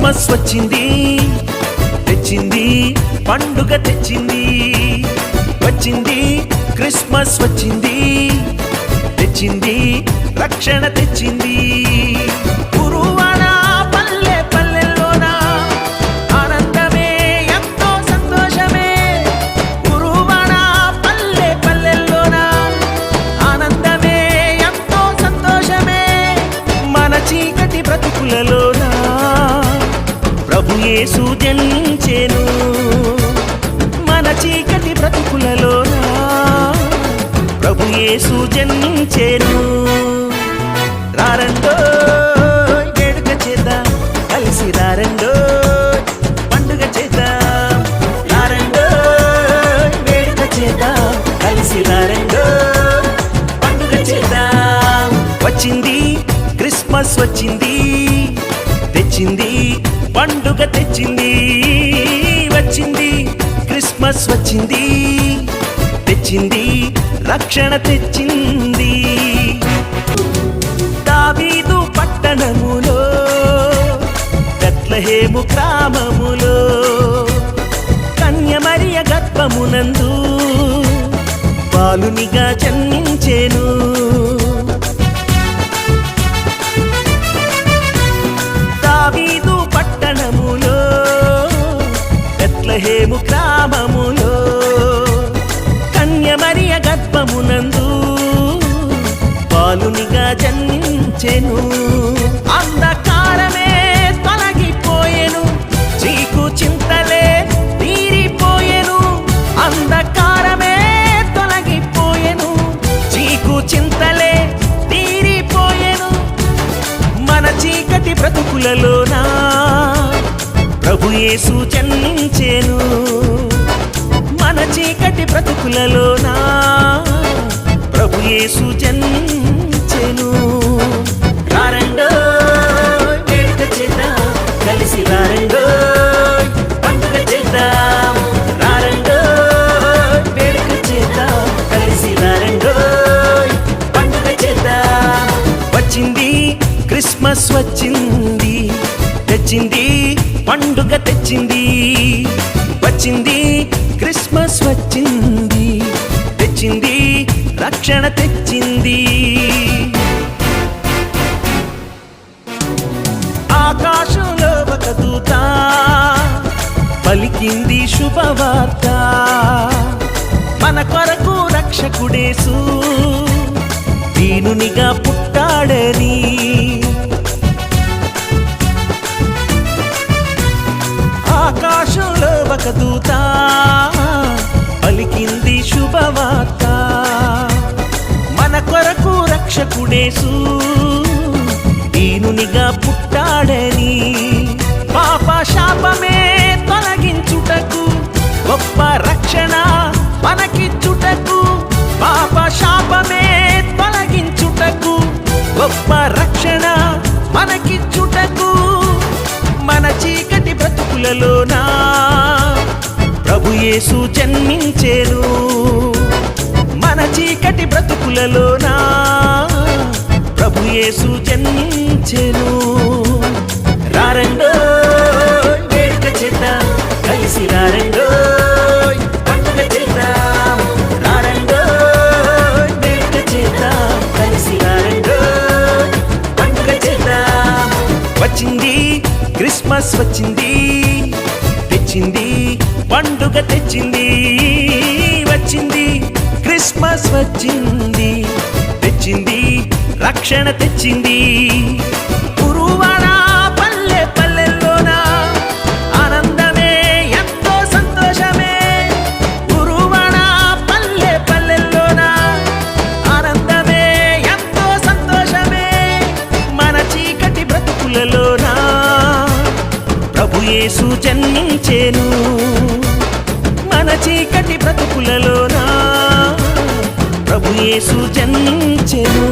Christmas వచ్చింది, తెచ్చింది పండుగ తెచ్చింది. వచ్చింది క్రిస్మస్ వచ్చింది, తెచ్చింది రక్షణ తెచ్చింది. గురువాడ పల్లె పల్లెల్లోన ఆనందమే ఎంతో సంతోషమే. గురువాడ పల్లె పల్లెల్లోన ఆనందమే ఎంతో సంతోషమే. మన చీకటి బ్రతుకులలోన ప్రభు యేసు జనించెను. మన చీకటి బ్రతుకులలోన ప్రభు యేసు జన్మించెను. రారండో వేడుక చేద్దాం, కలిసి రారండో పండుగ చేద్దాం. రారండో వేడుక చేద్దాం, కలిసి రారండో పండుగ చేద్దాం. వచ్చింది క్రిస్మస్ వచ్చింది, తెచ్చింది పండుగ తెచ్చింది. వచ్చింది క్రిస్మస్ వచ్చింది, తెచ్చింది రక్షణ తెచ్చింది. దావీదు పట్టణములో బెత్లెహేము గ్రామములో కన్య మరియ గర్భమునందు బాలునిగా జన్మించెను. దావీదు పట్టణములో బెత్లెహేము గ్రామములో కన్య మరియ గర్భమునందు బాలునిగా జన్మించెను. అంధకారమే తొలగిపోయెను, చీకు చింతలే తీరిపోయెను. అంధకారమే తొలగిపోయెను, చీకు చింతలే తీరిపోయెను. మన చీకటి బ్రతుకులలోన ప్రభు యేసు జన్మించెను. మన చీకటి బ్రతుకులలోన ప్రభు యేసు జన్మించెను. రారండో వేడుక చేద్దాం, కలిసి రారండో పండుగ చేద్దాం. రారండో వేడుక చేద్దాం, కలిసి రారండో పండుగ చేద్దాం. వచ్చింది క్రిస్మస్ వచ్చింది, తెచ్చింది పండుగ తెచ్చింది. వచ్చింది క్రిస్మస్ వచ్చింది, తెచ్చింది రక్షణ తెచ్చింది. ఆకాశంలో ఒక దూత పలికింది శుభవార్త. మన కొరకు రక్షకుడేసు దీనునిగా పుట్టాడని. ఆకాశంలో ఒక దూత పలికింది శుభవార్త. మన కొరకు రక్షకుడేసు దీనునిగా పుట్టాడని. పాప శాపమే తొలగించుటకు గొప్ప రక్షణ మనకిచ్చుటకు. పాప శాపమే తొలగించుటకు గొప్ప రక్షణ మనకిచ్చుటకు. మన చీకటి బ్రతుకులలోన ప్రభు యేసు జన్మించెను. మన చీకటి బ్రతుకులలోన ప్రభు యేసు జన్మించెను. రారండో వేడుక చేద్దాం, కలిసి రారండో పండుగ చేద్దాం. రారండో వేడుక చేద్దాం, కలిసి రారండో పండుగ చేద్దాం. వచ్చింది క్రిస్మస్ వచ్చింది, తెచ్చింది పండుగ తెచ్చింది. వచ్చింది క్రిస్మస్ వచ్చింది, తెచ్చింది రక్షణ తెచ్చింది. గురువాడ పల్లె పల్లెల్లోన ఆనందమే ఎంతో సంతోషమే. గురువాడ పల్లె పల్లెల్లోన ఆనందమే ఎంతో సంతోషమే. మన చీకటి బ్రతుకులలోన ప్రభు యేసు జన్మించెను. మన చీకటి బ్రతుకులలోన ప్రభు యేసు జన్మించెను.